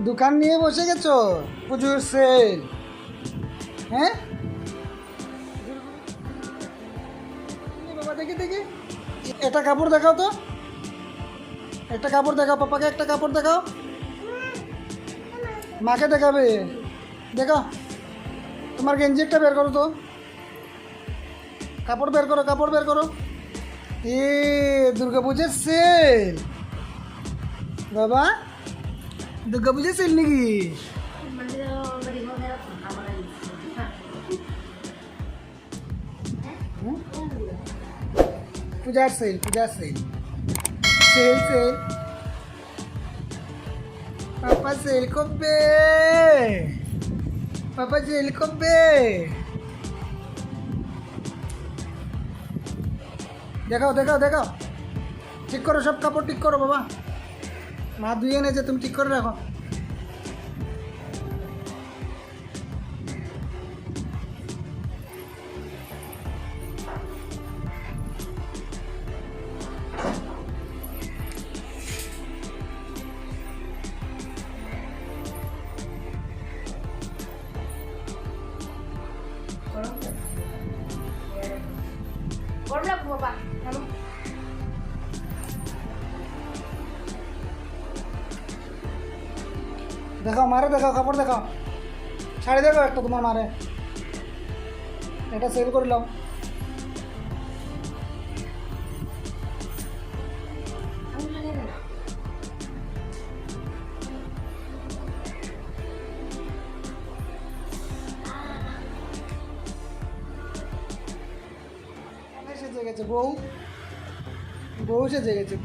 দোকান নিয়ে বসে গেছো পুজোর সেল। হ্যাঁ বাবা, দেখি দেখি একটা কাপড় দেখাও তো, একটা কাপড় দেখাও পাপাকে, একটা কাপড় দেখাও, মাকে দেখাবে। দেখো তোমার গেঞ্জি একটা বের করো তো, কাপড় বের করো, কাপড় বের করো। এ দুর্গা পুজোর সেল বাবা, দুর্গা পুজোর সেল নাকি? পূজার সেল, পূজার সেল, সেল সেল। পাপা সেল করবে, পাপা সেল করবে। দেখাও দেখাও দেখাও, ঠিক করো সব কাপড়, ঠিক করো বাবা, মা ধুয়ে এনেছে, তুমি ঠিক করে রাখো। গরম লাগবো বাবা, নামো। দেখাও মারে, দেখাও কাপড় দেখাও, শাড়ি দেখাও একটা তোমার মারে, এটা সেল করলাম। আঙুল লাগিয়ে দে না। সেজে গেছে বউ, বউ সেজে গেছে।